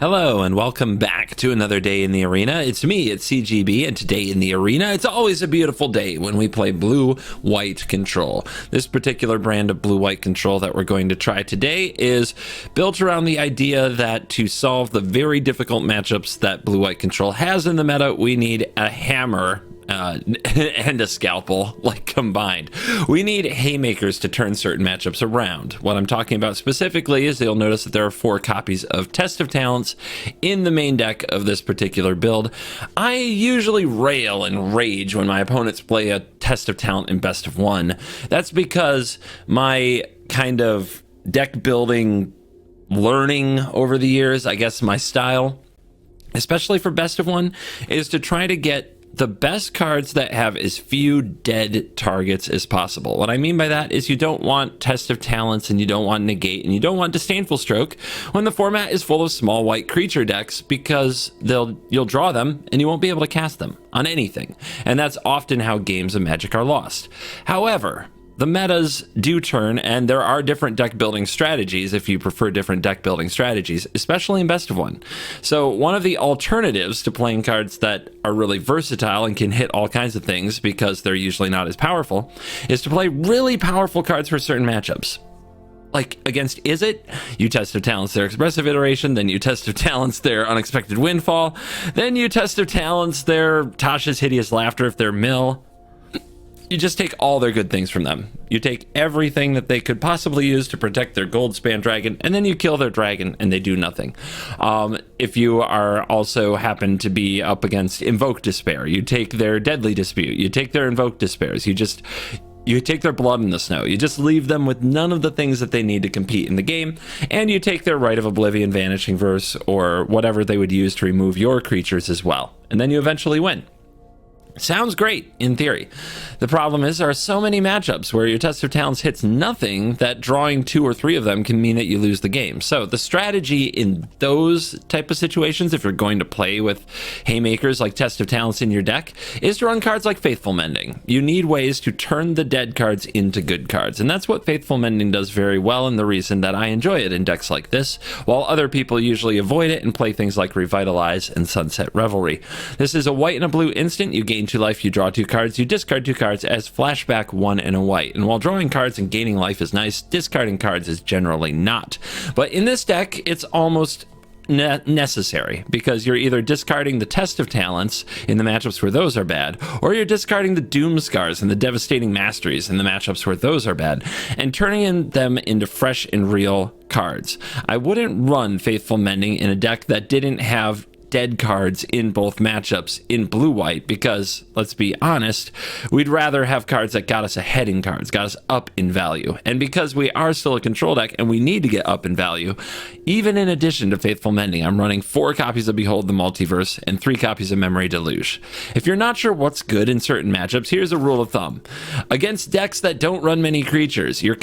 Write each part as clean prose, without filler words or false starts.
Hello and welcome back to another day in the arena. It's me, it's CGB, and today in the arena, it's always a beautiful day when we play blue-white control. This particular brand of blue-white control that we're going to try today is built around the idea that to solve the very difficult matchups that blue-white control has in the meta, we need a hammer and a scalpel, like, combined. We need haymakers to turn certain matchups around. What I'm talking about specifically is you'll notice that there are 4 copies of Test of Talents in the main deck of this particular build. I usually rail and rage when my opponents play a Test of Talent in best of 1. That's because my kind of deck building learning over the years, I guess my style, especially for best of 1, is to try to get the best cards that have as few dead targets as possible. What I mean by that is you don't want Test of Talents and you don't want Negate and you don't want Disdainful Stroke when the format is full of small white creature decks, because you'll draw them and you won't be able to cast them on anything. And that's often how games of Magic are lost. However, the metas do turn, and there are different deck building strategies if you prefer different deck building strategies, especially in best of 1. So one of the alternatives to playing cards that are really versatile and can hit all kinds of things because they're usually not as powerful is to play really powerful cards for certain matchups. Like against Izzet, you Test of Talents their Expressive Iteration, then you Test of Talents their Unexpected Windfall, then you Test of Talents their Tasha's Hideous Laughter if they're mill. You just take all their good things from them. You take everything that they could possibly use to protect their Goldspan dragon, and then you kill their dragon, and they do nothing. If you are also happen to be up against Invoke Despair, you take their Deadly Dispute, you take their Invoke Despairs, you take their Blood in the Snow, you just leave them with none of the things that they need to compete in the game, and you take their Rite of Oblivion, Vanishing Verse, or whatever they would use to remove your creatures as well, and then you eventually win. Sounds great in theory. The problem is there are so many matchups where your Test of Talents hits nothing that drawing 2 or 3 of them can mean that you lose the game. So the strategy in those type of situations, if you're going to play with haymakers like Test of Talents in your deck, is to run cards like Faithful Mending. You need ways to turn the dead cards into good cards, and that's what Faithful Mending does very well, and the reason that I enjoy it in decks like this, while other people usually avoid it and play things like Revitalize and Sunset Revelry. This is a white and a blue instant. You gain 2 life, you draw 2 cards, you discard 2 cards as flashback 1 and a white. And while drawing cards and gaining life is nice, discarding cards is generally not. But in this deck, it's almost necessary, because you're either discarding the Test of Talents in the matchups where those are bad, or you're discarding the Doom Scars and the Devastating Masteries in the matchups where those are bad, and turning them into fresh and real cards. I wouldn't run Faithful Mending in a deck that didn't have dead cards in both matchups in blue-white, because, let's be honest, we'd rather have cards that got us ahead in cards, got us up in value. And because we are still a control deck and we need to get up in value, even in addition to Faithful Mending, I'm running 4 copies of Behold the Multiverse and 3 copies of Memory Deluge. If you're not sure what's good in certain matchups, here's a rule of thumb. Against decks that don't run many creatures, your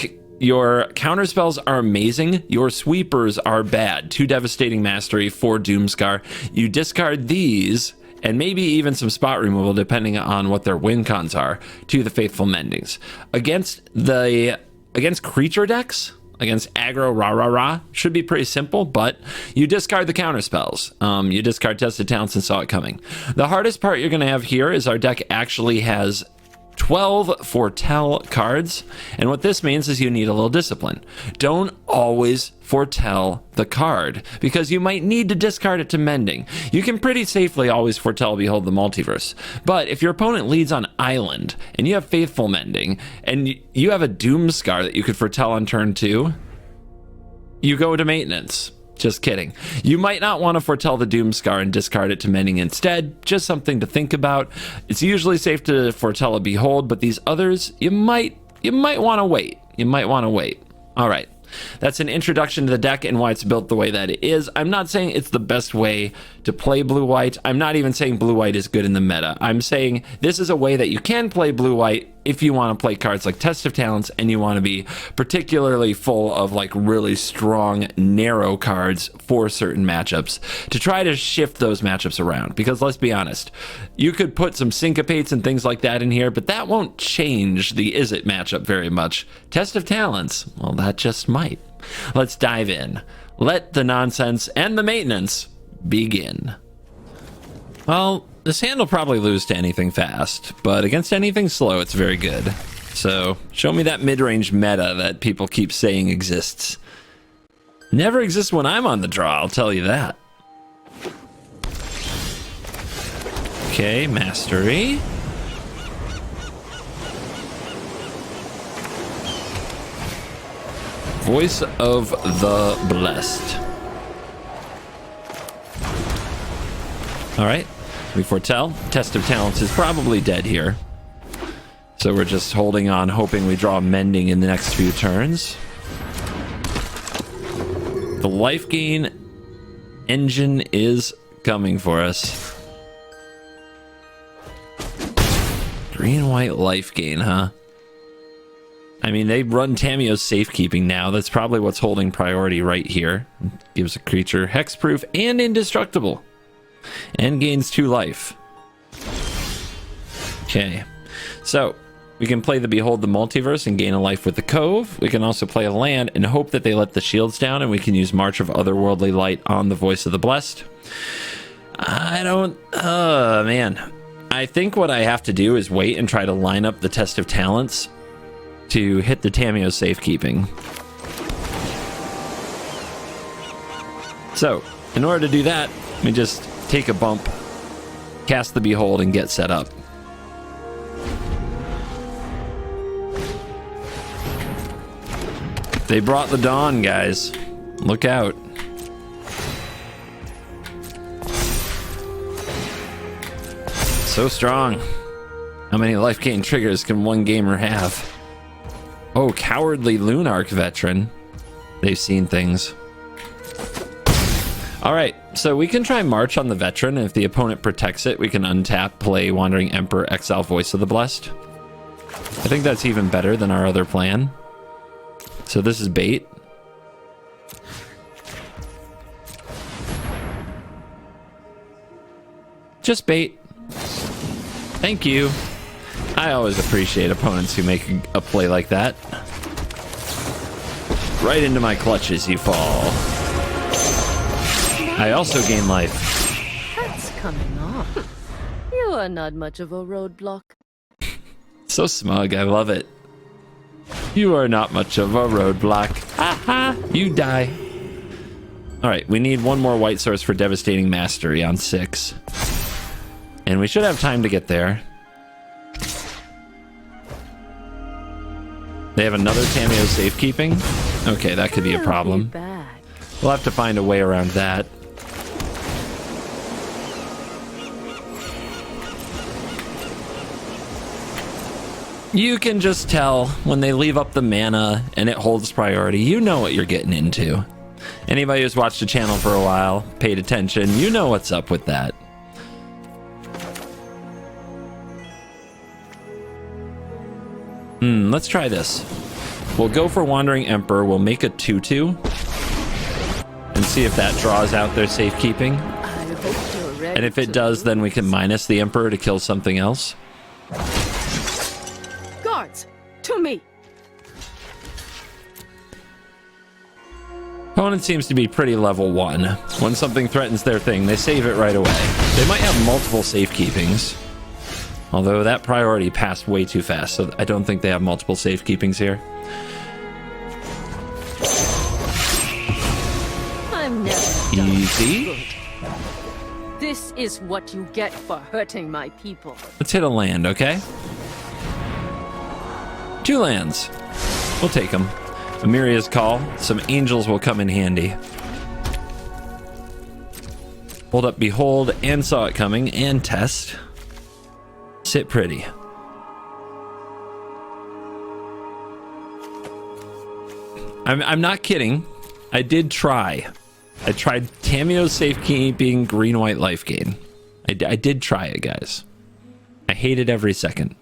counterspells are amazing, your sweepers are bad. 2 Devastating Mastery, 4 Doomscar. You discard these, and maybe even some spot removal depending on what their win cons are, to the Faithful Mendings. Against creature decks, against aggro rah, should be pretty simple, but you discard the counterspells. You discard Test of Talents and Saw It Coming. The hardest part you're going to have here is our deck actually has 12 foretell cards, and what this means is you need a little discipline. Don't always foretell the card, because you might need to discard it to Mending. You can pretty safely always foretell Behold the Multiverse, but if your opponent leads on Island and you have Faithful Mending and you have a Doom Scar that you could foretell on turn 2, you go to maintenance. Just kidding. You might not want to foretell the Doomscar and discard it to Mending instead. Just something to think about. It's usually safe to foretell a Behold, but these others, you might want to wait. All right. That's an introduction to the deck and why it's built the way that it is. I'm not saying it's the best way to play blue-white. I'm not even saying blue-white is good in the meta. I'm saying this is a way that you can play blue-white if you want to play cards like Test of Talents and you want to be particularly full of like really strong, narrow cards for certain matchups to try to shift those matchups around. Because let's be honest, you could put some syncopates and things like that in here, but that won't change the Izzet matchup very much. Test of Talents, well, that just might. Let's dive in. Let the nonsense and the maintenance begin. Well, this hand will probably lose to anything fast, but against anything slow, it's very good. So, show me that mid-range meta that people keep saying exists. Never exists when I'm on the draw, I'll tell you that. Okay, Mastery. Voice of the Blessed. Alright, we foretell. Test of Talents is probably dead here. So we're just holding on, hoping we draw Mending in the next few turns. The life gain engine is coming for us. Green-white life gain, huh? I mean, they run Tamiyo's safekeeping now. That's probably what's holding priority right here. Gives a creature hexproof and indestructible. And gains 2 life. Okay. So, we can play the Behold the Multiverse and gain a life with the Cove. We can also play a land and hope that they let the shields down, and we can use March of Otherworldly Light on the Voice of the Blessed. I don't... man. I think what I have to do is wait and try to line up the Test of Talents to hit the Tamiyo safekeeping. So, in order to do that, we just take a bump, cast the Behold, and get set up. They brought the dawn, guys. Look out. So strong. How many life gain triggers can one gamer have? Oh, Cowardly Lunarch Veteran. They've seen things. Alright, so we can try March on the Veteran, and if the opponent protects it, we can untap, play Wandering Emperor, exile Voice of the Blessed. I think that's even better than our other plan. So this is bait. Just bait. Thank you. I always appreciate opponents who make a play like that. Right into my clutches you fall. I also gain life. That's coming off. You are not much of a roadblock. So smug, I love it. You are not much of a roadblock. Aha! You die. Alright, we need one more white source for Devastating Mastery on 6. And we should have time to get there. They have another Tamiyo safekeeping? Okay, that could be a problem. We'll have to find a way around that. You can just tell when they leave up the mana and it holds priority. You know what you're getting into. Anybody who's watched the channel for a while, paid attention, you know what's up with that. Let's try this. We'll go for Wandering Emperor. We'll make a 2/2 and see if that draws out their safekeeping. And if it does, then we can minus the Emperor to kill something else. Guards, to me. Opponent seems to be pretty level 1. When something threatens their thing, they save it right away. They might have multiple safekeepings. Although that priority passed way too fast, so I don't think they have multiple safekeepings here. I'm never easy. This is what you get for hurting my people. Let's hit a land, okay? 2 lands. We'll take them. Amiria's Call. Some angels will come in handy. Hold up Behold and Saw It Coming and Test. Sit pretty. I'm not kidding. I did try. I tried Tamiyo's safekeeping green-white life gain. I did try it, guys. I hate it every second.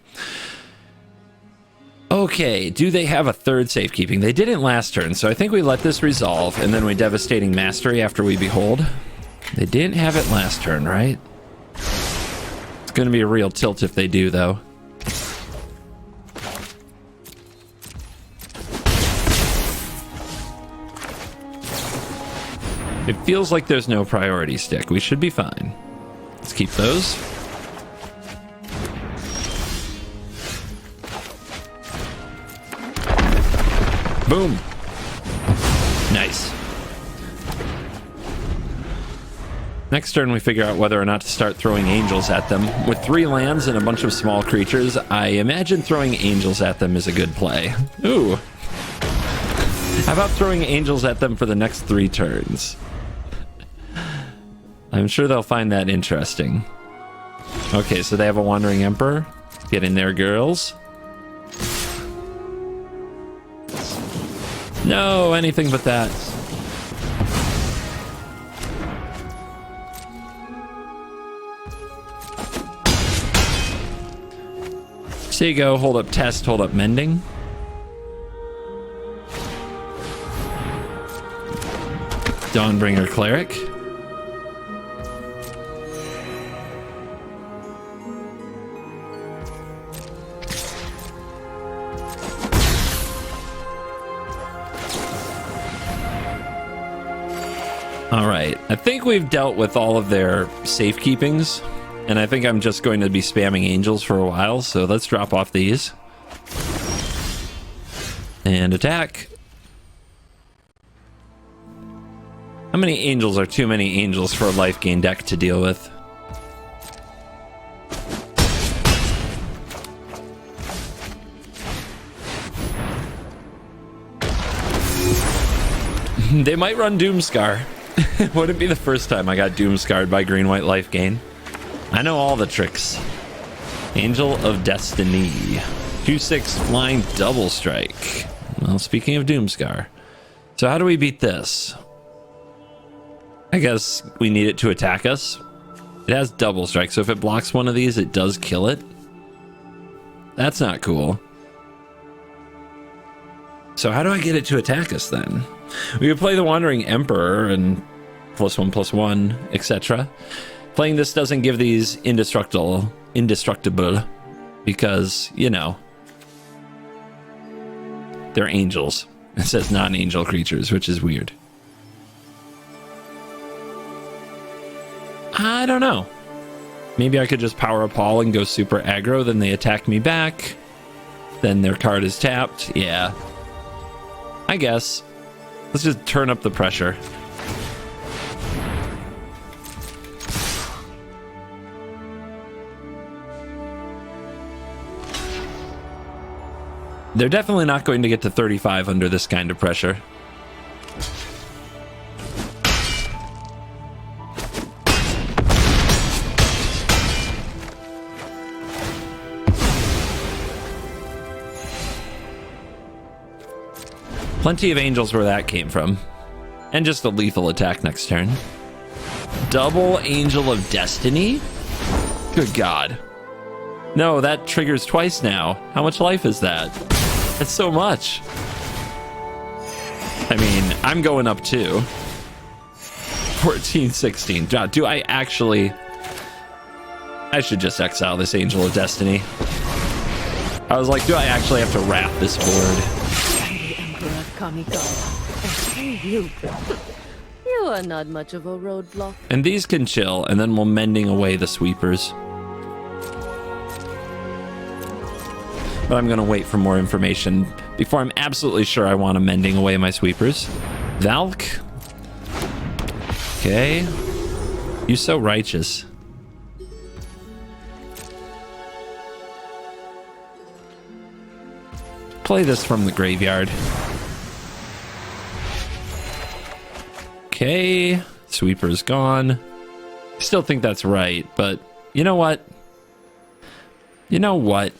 Okay, do they have a third safekeeping? They didn't last turn, so I think we let this resolve, and then we Devastating Mastery after we Behold. They didn't have it last turn, right? It's going to be a real tilt if they do, though. It feels like there's no priority stick. We should be fine. Let's keep those. Boom. Nice. Next turn, we figure out whether or not to start throwing angels at them. With 3 lands and a bunch of small creatures, I imagine throwing angels at them is a good play. Ooh. How about throwing angels at them for the next 3 turns? I'm sure they'll find that interesting. Okay, so they have a Wandering Emperor. Get in there, girls. No, anything but that. So you go, hold up test, hold up mending. Dawnbringer Cleric. All right, I think we've dealt with all of their safekeepings, and I think I'm just going to be spamming angels for a while, so let's drop off these. And attack. How many angels are too many angels for a life gain deck to deal with? They might run Doomscar. Wouldn't be the first time I got Doomscarred by green-white life gain. I know all the tricks. Angel of Destiny. 2/6 flying double strike. Well, speaking of Doomscar. So how do we beat this? I guess we need it to attack us. It has double strike, so if it blocks one of these, it does kill it. That's not cool. So how do I get it to attack us then? We could play the Wandering Emperor and +1/+1, etc. Playing this doesn't give these indestructible because, you know, they're angels. It says non-angel creatures, which is weird. I don't know. Maybe I could just power a Paul and go super aggro, then they attack me back. Then their card is tapped. Yeah. I guess. Let's just turn up the pressure. They're definitely not going to get to 35 under this kind of pressure. Plenty of angels where that came from. And just a lethal attack next turn. Double Angel of Destiny? Good God. No, that triggers twice now. How much life is that? That's so much. I mean, I'm going up too. 14, 16. Do I actually... I should just exile this Angel of Destiny. I was like, do I actually have to wrap this board? Kamigawa, and you. You are not much of a roadblock. And these can chill, and then we'll mending away the sweepers. But I'm gonna wait for more information before I'm absolutely sure I want to mending away my sweepers. Valk. Okay. You're so righteous. Play this from the graveyard. Okay, sweeper's gone. Still think that's right, but you know what? You know what?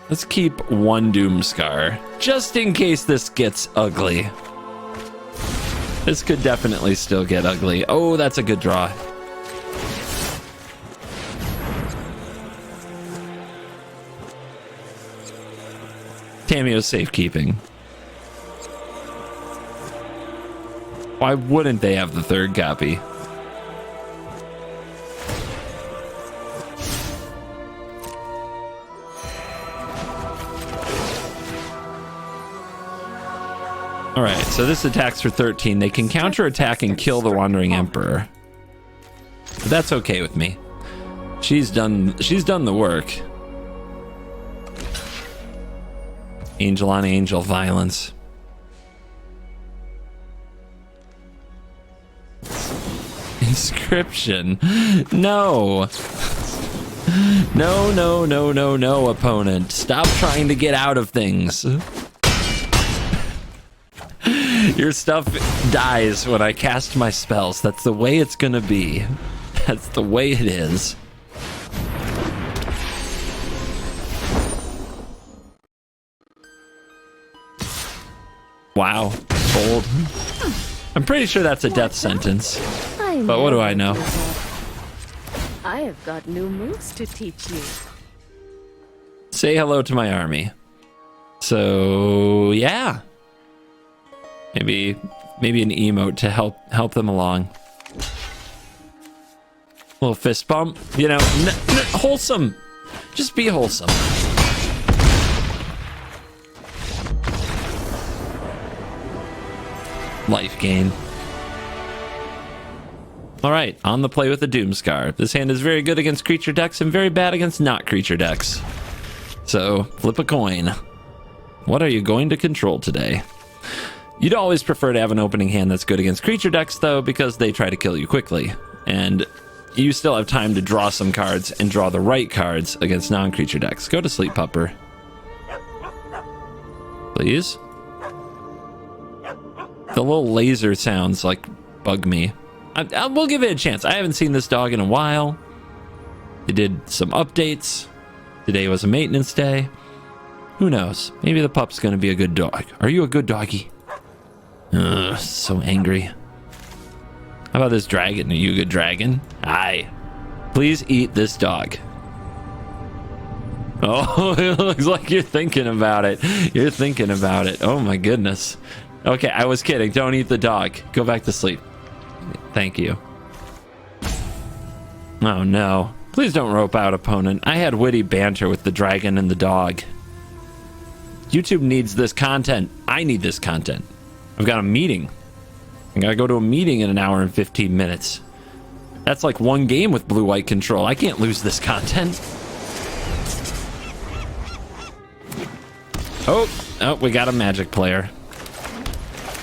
Let's keep one Doomscar, just in case this gets ugly. This could definitely still get ugly. Oh, that's a good draw. Tameo's safekeeping. Why wouldn't they have the third copy? All right, so this attacks for 13. They can counterattack and kill the Wandering Emperor. But that's okay with me. She's done the work. Angel on angel violence. Inscription. No. No, opponent. Stop trying to get out of things. Your stuff dies when I cast my spells. That's the way it's gonna be. That's the way it is. Wow. Bold. I'm pretty sure that's a death sentence. But what do I know? I have got new moves to teach you. Say hello to my army. So, yeah. Maybe an emote to help them along. Little fist bump, you know, wholesome. Just be wholesome. Life gain. All right, on the play with the Doomscar. This hand is very good against creature decks and very bad against not creature decks. So, flip a coin. What are you going to control today? You'd always prefer to have an opening hand that's good against creature decks, though, because they try to kill you quickly. And you still have time to draw some cards and draw the right cards against non-creature decks. Go to sleep, pupper. Please? The little laser sounds like bug me. We'll give it a chance. I haven't seen this dog in a while. They did some updates. Today was a maintenance day. Who knows? Maybe the pup's gonna be a good dog. Are you a good doggy? Ugh, so angry. How about this dragon? Are you a good dragon? Aye. Please eat this dog. Oh, it looks like you're thinking about it. You're thinking about it. Oh my goodness. Okay, I was kidding. Don't eat the dog. Go back to sleep. Thank you. Oh no. Please don't rope out, opponent. I had witty banter with the dragon and the dog. YouTube needs this content. I need this content. I've got a meeting. I gotta go to a meeting in an hour and 15 minutes. That's like one game with blue-white control. I can't lose this content. Oh, we got a magic player.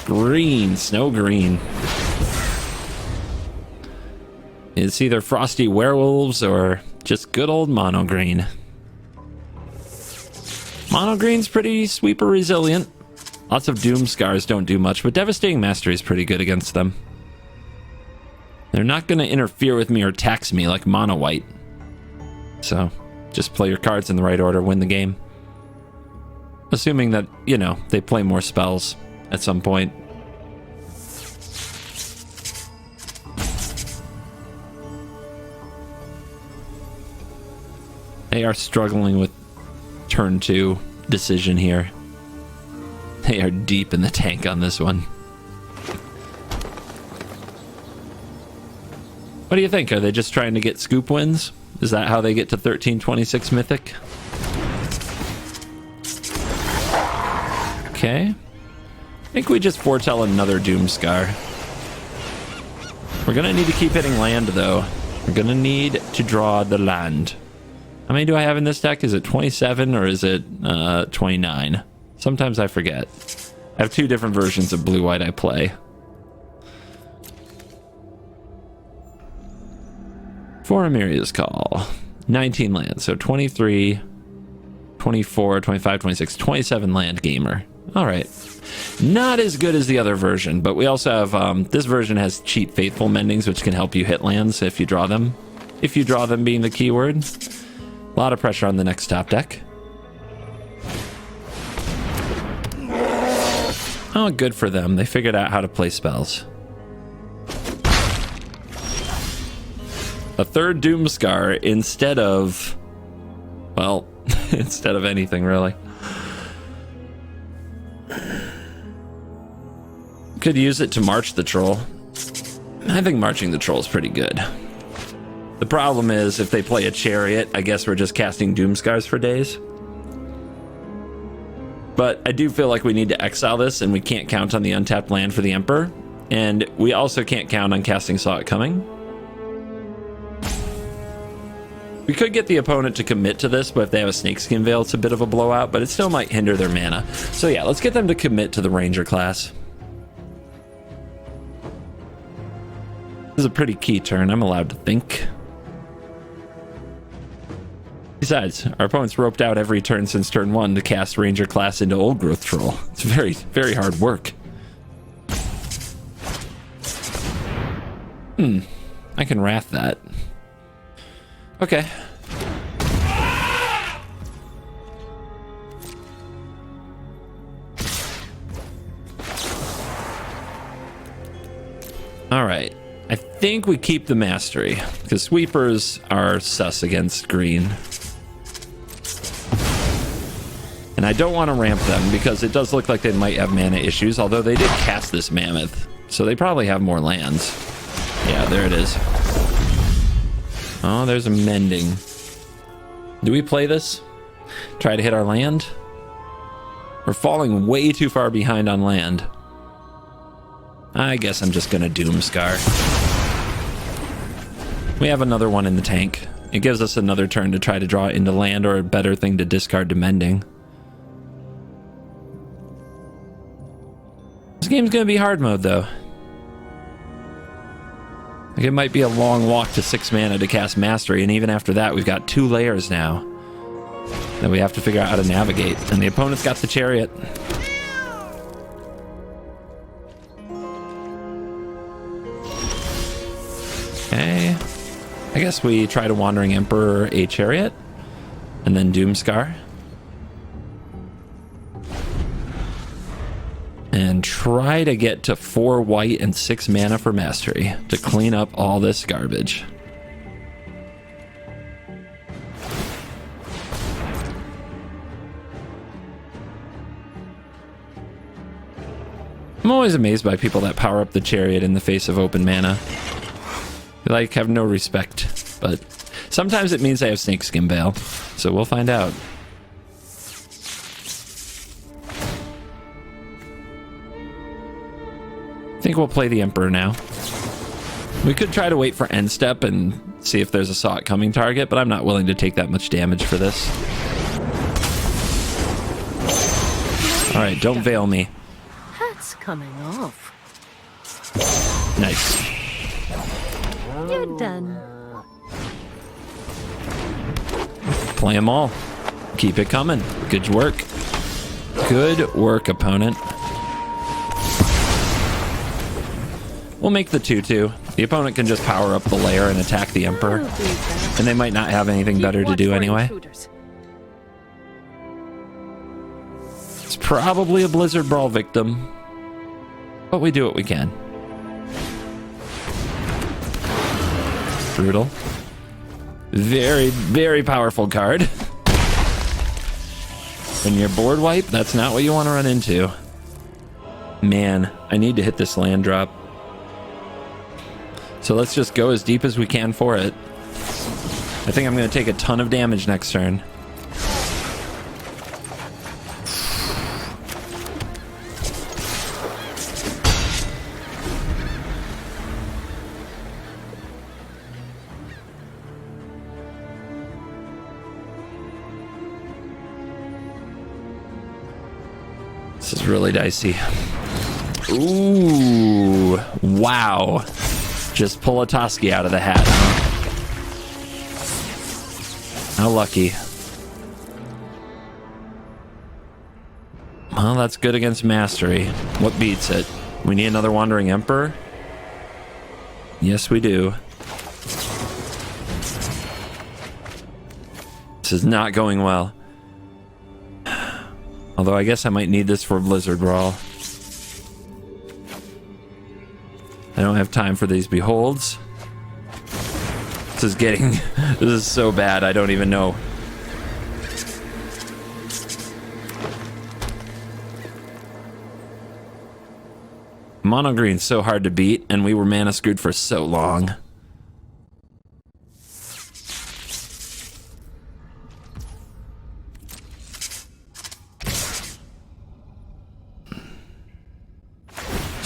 Green, snow green. It's either frosty werewolves or just good old mono green. Mono green's pretty sweeper resilient. Lots of doom scars don't do much, but devastating mastery is pretty good against them. They're not going to interfere with me or tax me like mono white. So just play your cards in the right order, win the game. Assuming that, you know, they play more spells at some point. They are struggling with turn 2 decision here. They are deep in the tank on this one. What do you think? Are they just trying to get scoop wins? Is that how they get to 1326 Mythic? Okay. I think we just foretell another Doomscar. We're gonna need to keep hitting land, though. We're gonna need to draw the land. How many do I have in this deck? Is it 27 or is it 29? Sometimes I forget. I have 2 different versions of blue-white I play. For Amiria's Call. 19 lands, so 23, 24, 25, 26, 27 land gamer. All right. Not as good as the other version, but we also have, this version has cheap Faithful Mendings, which can help you hit lands if you draw them. If you draw them being the keyword. A lot of pressure on the next top deck. Oh, good for them. They figured out how to play spells. A third Doomscar instead of... well, instead of anything, really. Could use it to march the troll. I think marching the troll is pretty good. The problem is, if they play a chariot, I guess we're just casting Doomscars for days. But I do feel like we need to exile this, and we can't count on the untapped land for the Emperor. And we also can't count on casting Saw It Coming. We could get the opponent to commit to this, but if they have a Snakeskin Veil, it's a bit of a blowout, but it still might hinder their mana. So yeah, let's get them to commit to the Ranger class. This is a pretty key turn. I'm allowed to think. Besides, our opponent's roped out every turn since turn 1 to cast Ranger class into Old Growth Troll. It's very, very hard work. I can Wrath that. Okay. All right. I think we keep the Mastery, because Sweepers are sus against green. And I don't want to ramp them, because it does look like they might have mana issues, although they did cast this Mammoth, so they probably have more lands. Yeah, there it is. Oh, there's a Mending. Do we play this? Try to hit our land? We're falling way too far behind on land. I guess I'm just gonna Doomscar. We have another one in the tank. It gives us another turn to try to draw it into land, or a better thing to discard to Mending. This game's gonna be hard mode though. Like, it might be a long walk to 6 mana to cast Mastery, and even after that, we've got 2 layers now that we have to figure out how to navigate. And the opponent's got the Chariot. Okay. I guess we try to Wandering Emperor a Chariot, and then Doomscar. And try to get to 4 white and 6 mana for Mastery to clean up all this garbage. I'm always amazed by people that power up the Chariot in the face of open mana. They like have no respect, but sometimes it means they have Snakeskin Veil, so we'll find out. I think we'll play the Emperor now. We could try to wait for end step and see if there's a Saw It Coming target, but I'm not willing to take that much damage for this. All right, don't veil me. That's coming off. Nice. You're done. Play them all. Keep it coming. Good work. Good work, opponent. We'll make the 2/2. The opponent can just power up the layer and attack the Emperor. And they might not have anything better to do anyway. It's probably a Blizzard Brawl victim, but we do what we can. Brutal. Very, very powerful card. When you're board wipe, that's not what you want to run into. Man, I need to hit this land drop. So let's just go as deep as we can for it. I think I'm going to take a ton of damage next turn. This is really dicey. Ooh, wow. Just pull a Toski out of the hat. How lucky. Well, that's good against Mastery. What beats it? We need another Wandering Emperor? Yes, we do. This is not going well. Although I guess I might need this for Blizzard Brawl. I don't have time for these Beholds. This is getting... this is so bad, I don't even know. Mono green's so hard to beat, and we were mana screwed for so long.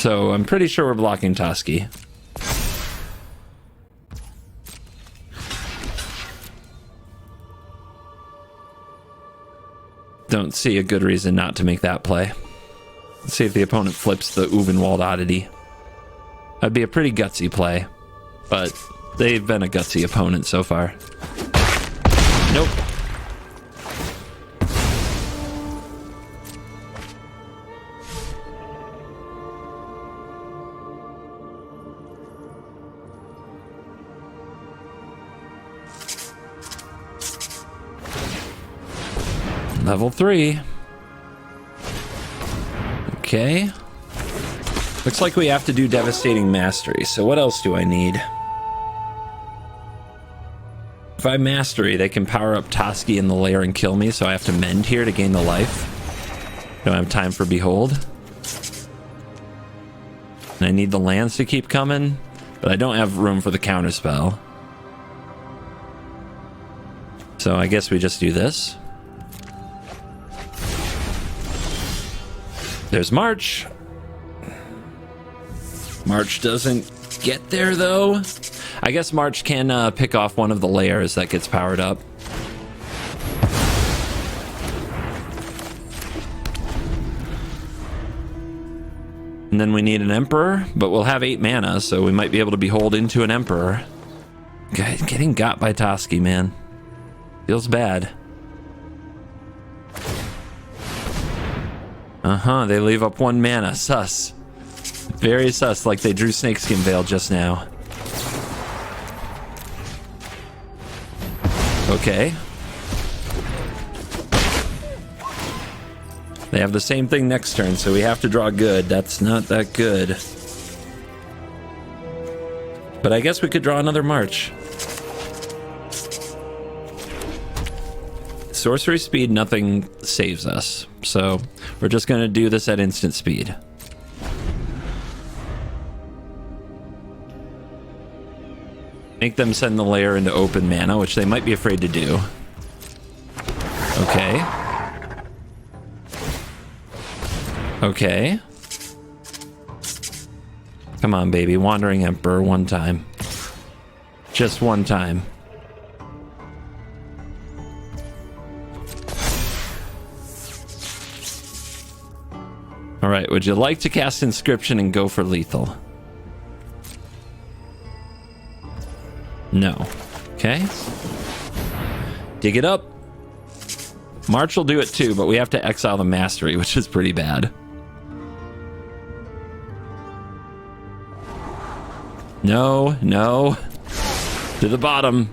So I'm pretty sure we're blocking Toski. Don't see a good reason not to make that play. Let's see if the opponent flips the Uvenwald Oddity. That'd be a pretty gutsy play, but they've been a gutsy opponent so far. Nope. Level 3. Okay. Looks like we have to do Devastating Mastery, so what else do I need? If I Mastery, they can power up Toski in the lair and kill me, so I have to Mend here to gain the life. Don't have time for Behold. And I need the lands to keep coming, but I don't have room for the counterspell. So I guess we just do this. There's March. March doesn't get there, though. I guess March can pick off one of the layers that gets powered up. And then we need an Emperor, but we'll have 8 mana, so we might be able to Behold into an Emperor. Guys, getting got by Toski, man. Feels bad. Uh-huh, they leave up 1 mana. Sus. Very sus, like they drew Snakeskin Veil just now. Okay. They have the same thing next turn, so we have to draw good. That's not that good. But I guess we could draw another March. Sorcery speed, nothing saves us. So we're just going to do this at instant speed. Make them send the layer into open mana, which they might be afraid to do. Okay. Okay. Come on, baby. Wandering Emperor one time. Just one time. All right, would you like to cast Inscription and go for lethal? No. Okay. Dig it up. March will do it too, but we have to exile the Mastery, which is pretty bad. No, no. To the bottom.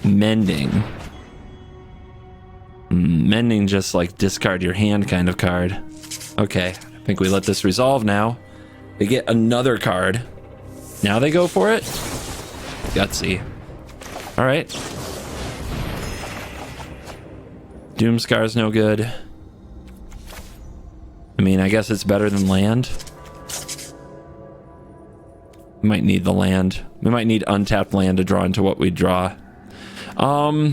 Mending. Mending just like discard your hand kind of card. Okay, I think we let this resolve now. They get another card. Now they go for it? Gutsy. Alright. Doomscar's no good. I mean, I guess it's better than land. We might need the land. We might need untapped land to draw into what we draw. Nah.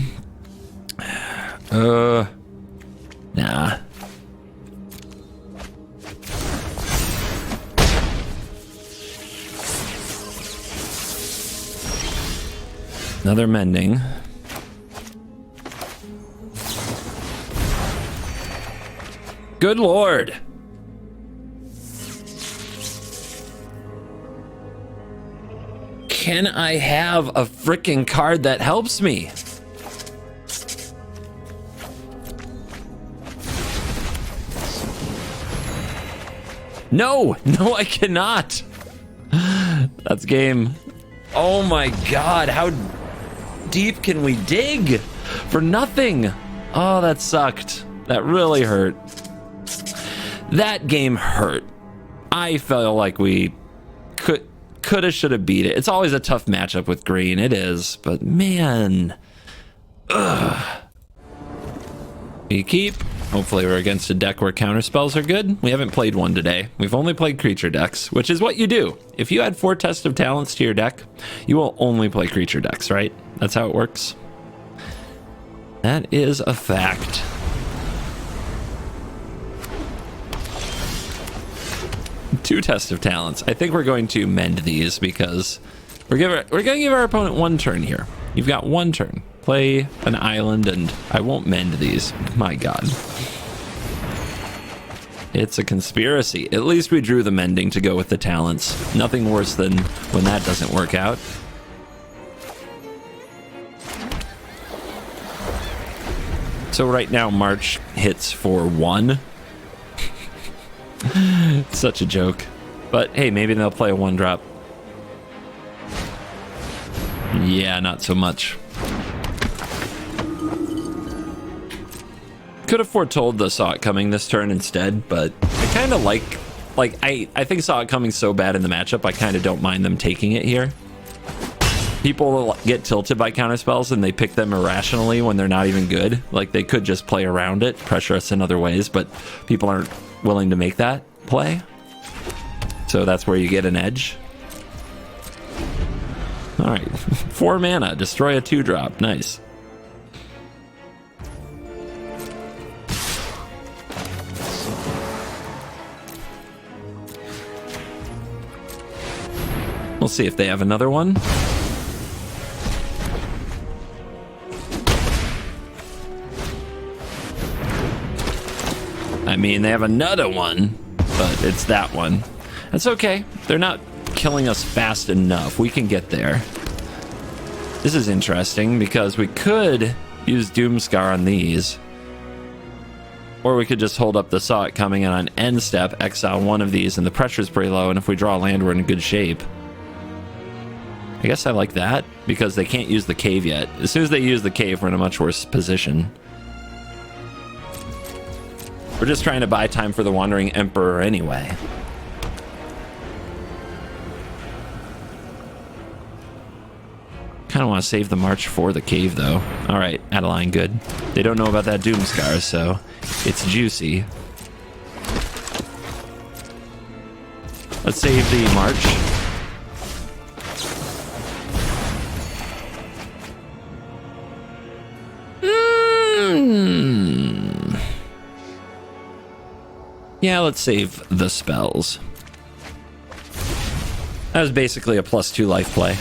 Another Mending. Good lord. Can I have a freaking card that helps me? No, I cannot. That's game. Oh my god, how deep can we dig for nothing? Oh, that sucked. That really hurt. That game hurt. I felt like we coulda, shoulda beat it. It's always a tough matchup with green. It is, but man. Ugh. We keep. Hopefully we're against a deck where counterspells are good. We haven't played one today. We've only played creature decks, which is what you do. If you add 4 Test of Talents to your deck, you will only play creature decks, right? That's how it works. That is a fact. 2 Test of Talents. I think we're going to mend these because we're going to give our opponent 1 turn here. You've got 1 turn. Play an island, and I won't mend these. My God. It's a conspiracy. At least we drew the mending to go with the talents. Nothing worse than when that doesn't work out. So right now, March hits for 1. Such a joke. But hey, maybe they'll play a 1-drop. Yeah, not so much. Could have foretold the Saw It Coming this turn instead, but I kind of like I think Saw It Coming so bad in the matchup, I kind of don't mind them taking it here. People get tilted by counterspells and they pick them irrationally when they're not even good. Like, they could just play around it, pressure us in other ways, but people aren't willing to make that play. So that's where you get an edge. All right, 4 mana, destroy a 2-drop. Nice. We'll see if they have another one. I mean, they have another one, but it's that one. That's okay. They're not killing us fast enough. We can get there. This is interesting because we could use Doomscar on these. Or we could just hold up the Saw It Coming and on end step, exile 1 of these, and the pressure's pretty low, and if we draw land, we're in good shape. I guess I like that, because they can't use the cave yet. As soon as they use the cave, we're in a much worse position. We're just trying to buy time for the Wandering Emperor anyway. Kind of want to save the March for the cave, though. All right, Adeline, good. They don't know about that Doomscar, so it's juicy. Let's save the March. Yeah, let's save the spells. That was basically a +2 life play.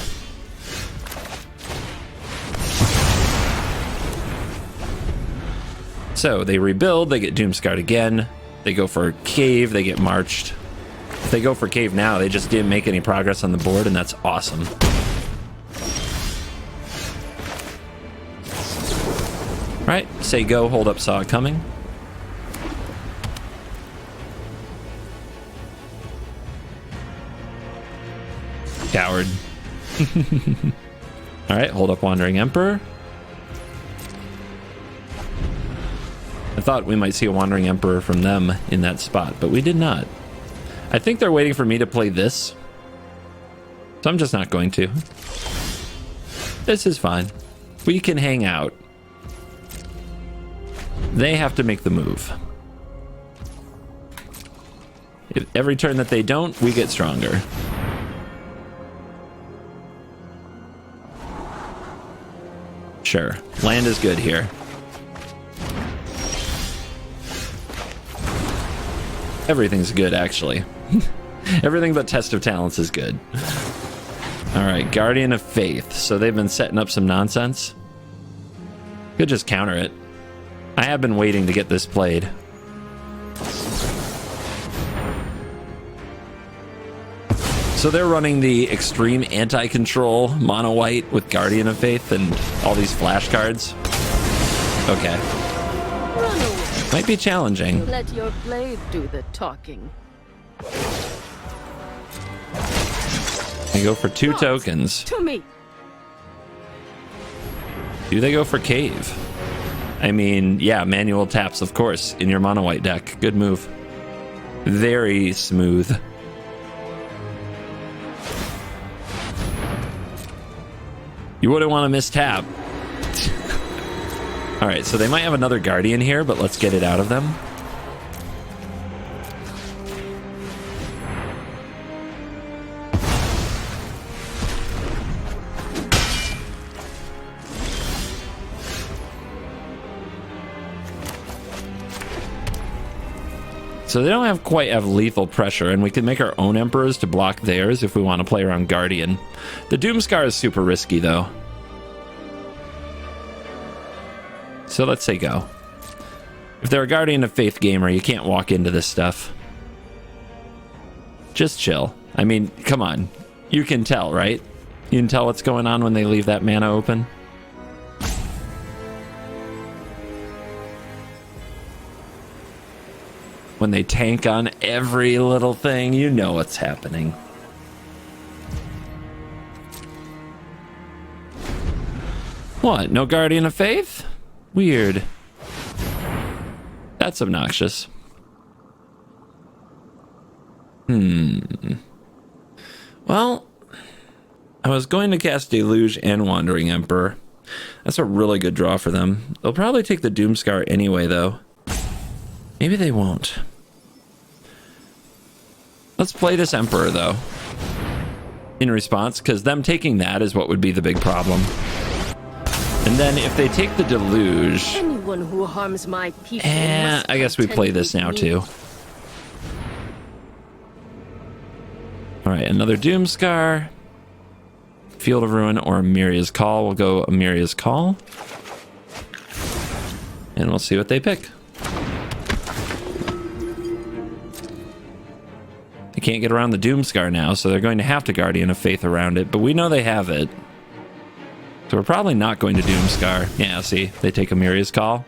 So they rebuild, they get Doomscarred again. They go for cave, they get marched. If they go for cave now, they just didn't make any progress on the board, and that's awesome. Right, say go, hold up, Saw It Coming. Coward. All right, hold up Wandering Emperor. I thought we might see a Wandering Emperor from them in that spot, but we did not. I think they're waiting for me to play this, so I'm just not going to. This is fine. We can hang out. They have to make the move. If every turn that they don't, we get stronger. Sure, land is good here. Everything's good, actually. Everything but Test of Talents is good. All right, Guardian of Faith. So they've been setting up some nonsense. Could just counter it. I have been waiting to get this played. So they're running the extreme anti-control mono white with Guardian of Faith and all these flashcards. Okay. Run away. Might be challenging. Let your blade do the talking. They go for 2 Not tokens. To me. Do they go for cave? I mean, yeah, manual taps, of course, in your mono white deck. Good move. Very smooth. You wouldn't want to miss tap. All right, so they might have another Guardian here, but let's get it out of them. So they don't quite have lethal pressure, and we can make our own Emperors to block theirs if we want to play around Guardian. The Doomscar is super risky, though. So let's say go. If they're a Guardian of Faith gamer, you can't walk into this stuff. Just chill. I mean, come on. You can tell, right? You can tell what's going on when they leave that mana open. When they tank on every little thing, you know what's happening. What? No Guardian of Faith? Weird. That's obnoxious. Well, I was going to cast Deluge and Wandering Emperor. That's a really good draw for them. They'll probably take the Doomscar anyway, though. Maybe they won't. Let's play this Emperor, though. In response, because them taking that is what would be the big problem. And then if they take the Deluge... Anyone who harms my people must I guess we play this now, too. Alright, another Doomscar. Field of Ruin or Amiria's Call. We'll go Amiria's Call. And we'll see what they pick. They can't get around the Doomscar now, so they're going to have to Guardian of Faith around it, but we know they have it. So we're probably not going to Doomscar. Yeah, see, they take Amiria's Call.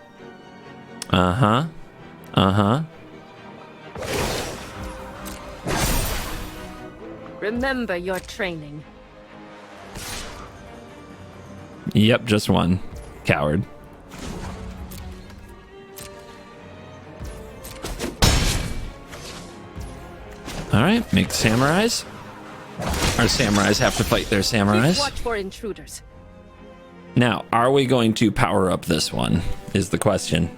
Uh-huh. Uh-huh. Remember your training. Yep, just one. Coward. Alright, make samurais. Our samurais have to fight their samurais. Watch for intruders. Now, are we going to power up this one, is the question.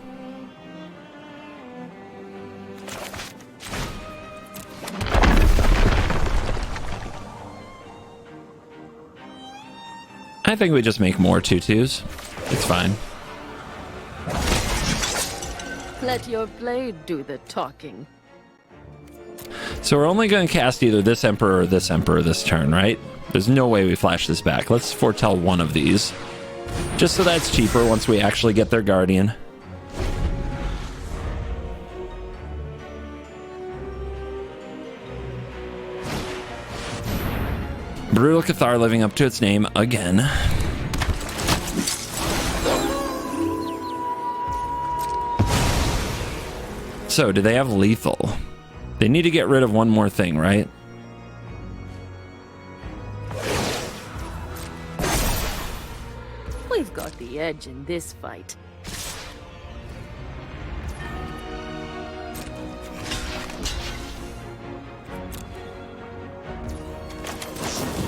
I think we just make more 2/2s. It's fine. Let your blade do the talking. So we're only going to cast either this Emperor or this Emperor this turn, right? There's no way we flash this back. Let's foretell one of these. Just so that's cheaper once we actually get their Guardian. Brutal Cathar living up to its name again. So, do they have lethal? They need to get rid of one more thing, right? We've got the edge in this fight.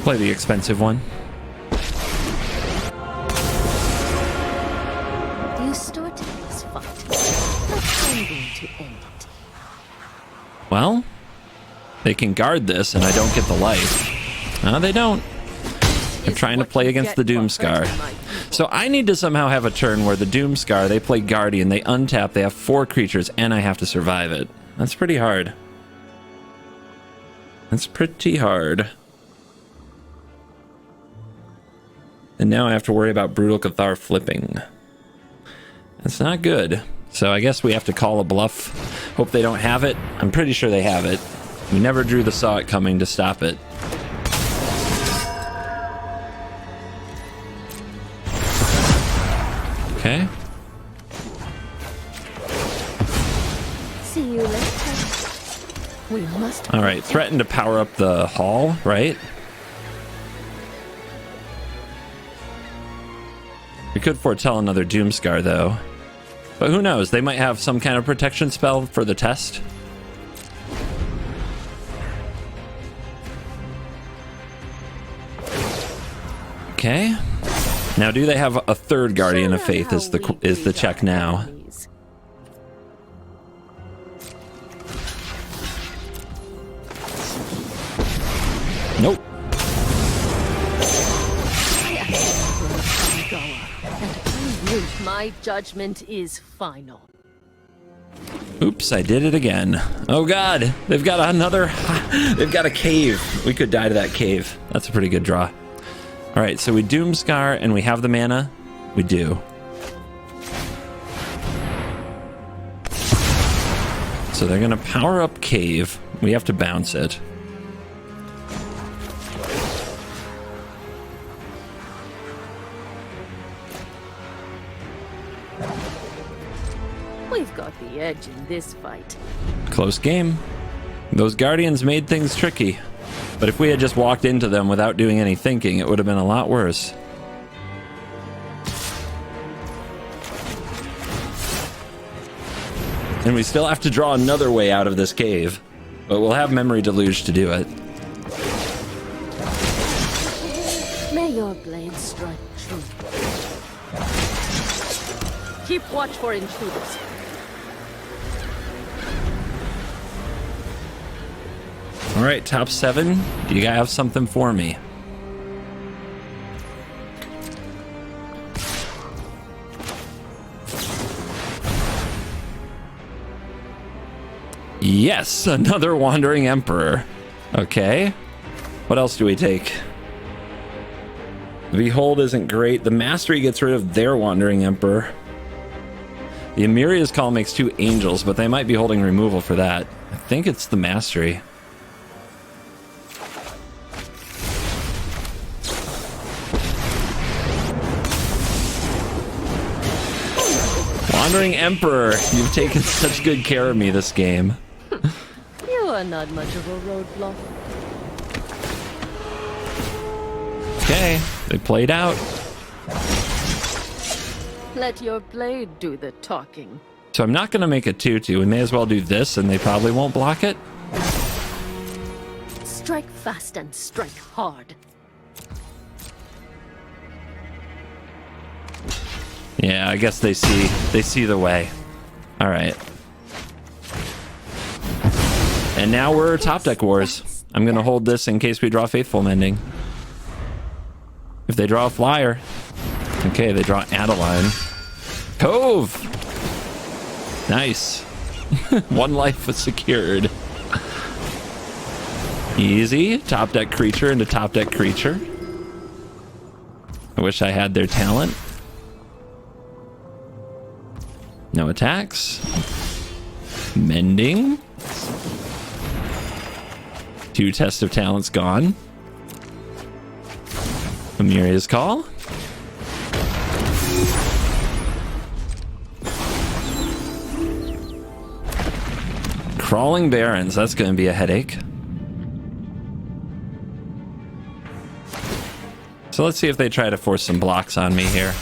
Play the expensive one. You started this fight. But I'm going to end it. Well, they can guard this and I don't get the life. No, they don't. They're trying to play against the Doomscar. So I need to somehow have a turn where the Doomscar, they play Guardian, they untap, they have 4 creatures, and I have to survive it. That's pretty hard. That's pretty hard. And now I have to worry about Brutal Cathar flipping. That's not good. So I guess we have to call a bluff. Hope they don't have it. I'm pretty sure they have it. We never drew the Saw It Coming to stop it. Okay. See you later. We must. All right, threaten to power up the hall, right? We could foretell another Doomscar, though. But who knows? They might have some kind of protection spell for the test. Okay. Now, do they have a third Guardian of Faith is the check now. Nope. My judgment is final. Oops, I did it again. Oh god, they've got another, they've got a cave. We could die to that cave. That's a pretty good draw. All right, so we Doomscar and we have the mana. We do. So they're gonna power up cave. We have to bounce it. We've got the edge in this fight. Close game. Those Guardians made things tricky. But if we had just walked into them without doing any thinking, it would have been a lot worse. And we still have to draw another way out of this cave. But we'll have Memory Deluge to do it. May your blade strike true. Keep watch for intruders. All right, top 7. Do you guys have something for me? Yes, another Wandering Emperor. Okay. What else do we take? Behold isn't great. The Mastery gets rid of their Wandering Emperor. The Amiria's Call makes 2 Angels, but they might be holding removal for that. I think it's the Mastery. Wandering Emperor, you've taken such good care of me this game. You are not much of a roadblock. Okay, they played out. Let your blade do the talking. So I'm not going to make a 2/2. We may as well do this, and they probably won't block it. Strike fast and strike hard. Yeah, I guess they see the way. All right. And now we're top deck wars. I'm going to hold this in case we draw Faithful Mending. If they draw a flyer. Okay, they draw Adeline. Cove! Nice. 1 life was secured. Easy. Top deck creature into top deck creature. I wish I had their talent. No attacks. Mending. 2 Test of Talents gone. Amiria's Call. Crawling Barrens. That's going to be a headache. So let's see if they try to force some blocks on me here.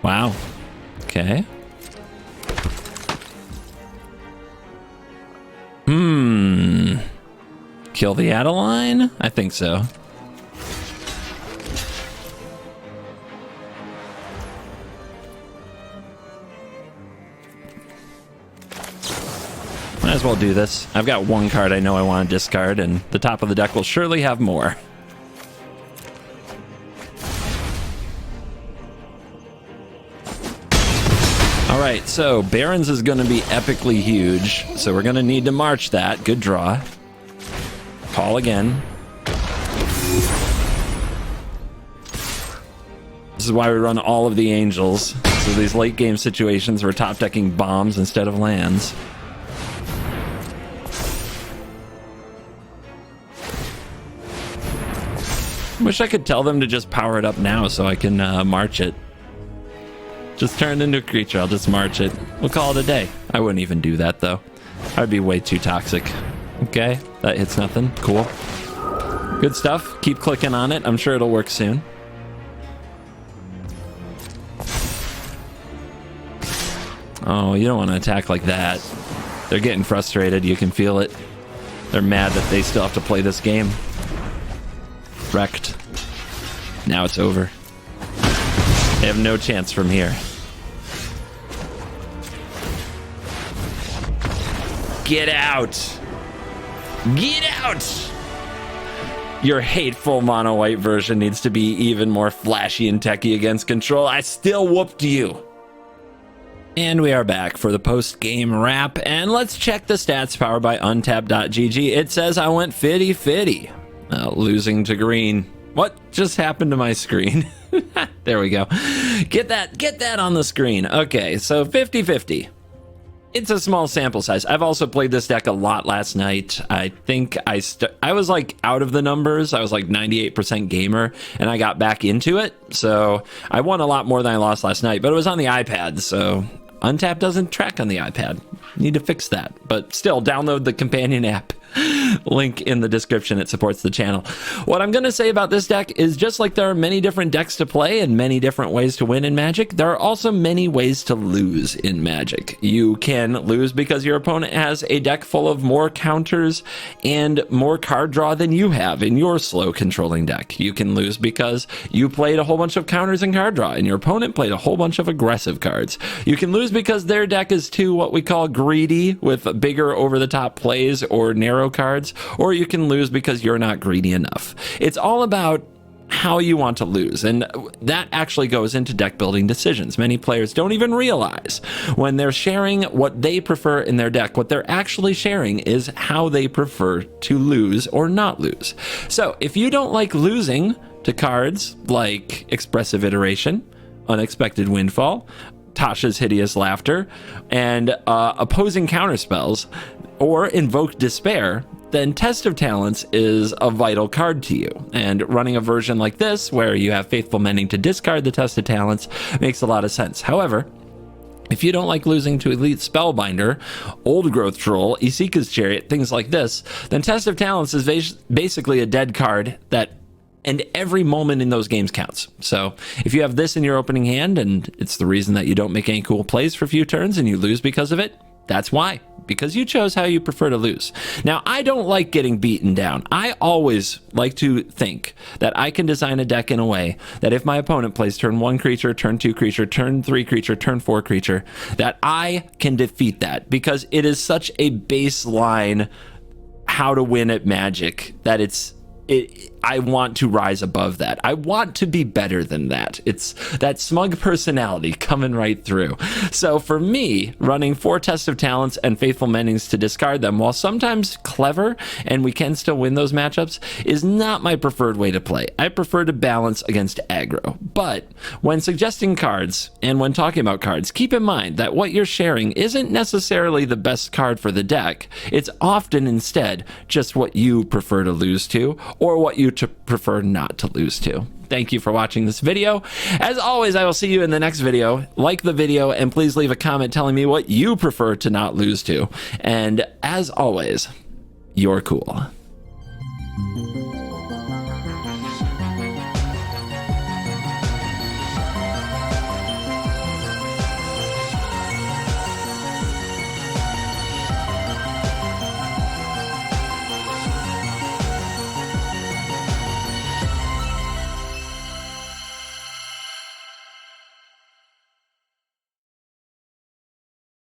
Wow. Okay. Kill the Adeline? I think so. Might as well do this. I've got 1 card I know I want to discard, and the top of the deck will surely have more. Alright, so Barrens is going to be epically huge, so we're going to need to march that. Good draw. Call again. This is why we run all of the Angels. So these late game situations we're top decking bombs instead of lands. Wish I could tell them to just power it up now so I can march it. Just turn it into a creature, I'll just march it. We'll call it a day. I wouldn't even do that though. I'd be way too toxic. Okay, that hits nothing. Cool. Good stuff. Keep clicking on it. I'm sure it'll work soon. Oh, you don't want to attack like that. They're getting frustrated. You can feel it. They're mad that they still have to play this game. Wrecked. Now it's over. They have no chance from here. Get out! Get out! Your hateful mono white version needs to be even more flashy and techy against control. I still whooped you. And we are back for the post-game wrap, and let's check the stats powered by untap.gg. It says I went fitty-fitty, losing to green. What just happened to my screen? There we go. Get that on the screen. Okay, so 50-50. It's a small sample size. I've also played this deck a lot last night. I think I was like out of the numbers. I was like 98% gamer, and I got back into it. So I won a lot more than I lost last night, but it was on the iPad, so Untap doesn't track on the iPad. Need to fix that. But still, download the companion app. Link in the description. It supports the channel. What I'm going to say about this deck is just like there are many different decks to play and many different ways to win in Magic, there are also many ways to lose in Magic. You can lose because your opponent has a deck full of more counters and more card draw than you have in your slow controlling deck. You can lose because you played a whole bunch of counters and card draw and your opponent played a whole bunch of aggressive cards. You can lose because their deck is too what we call greedy with bigger over-the-top plays or narrow cards, or you can lose because you're not greedy enough. It's all about how you want to lose, and that actually goes into deck building decisions. Many players don't even realize when they're sharing what they prefer in their deck, what they're actually sharing is how they prefer to lose or not lose. So if you don't like losing to cards like Expressive Iteration, Unexpected Windfall, Tasha's Hideous Laughter, and opposing counterspells, or Invoke Despair, then Test of Talents is a vital card to you. And running a version like this, where you have Faithful Mending to discard the Test of Talents, makes a lot of sense. However, if you don't like losing to Elite Spellbinder, Old Growth Troll, Isika's Chariot, things like this, then Test of Talents is basically a dead card and every moment in those games counts. So if you have this in your opening hand and it's the reason that you don't make any cool plays for a few turns and you lose because of it, that's why. Because you chose how you prefer to lose. Now, I don't like getting beaten down. I always like to think that I can design a deck in a way that if my opponent plays turn 1 creature, turn 2 creature, turn 3 creature, turn 4 creature, that I can defeat that. Because it is such a baseline how to win at Magic that I want to rise above that. I want to be better than that. It's that smug personality coming right through. So for me, running 4 Tests of Talents and Faithful Mendings to discard them, while sometimes clever and we can still win those matchups, is not my preferred way to play. I prefer to balance against aggro. But when suggesting cards and when talking about cards, keep in mind that what you're sharing isn't necessarily the best card for the deck. It's often instead just what you prefer to lose to, or what you prefer not to lose to. Thank you for watching this video. As always, I will see you in the next video. Like the video and please leave a comment telling me what you prefer to not lose to. And as always, you're cool.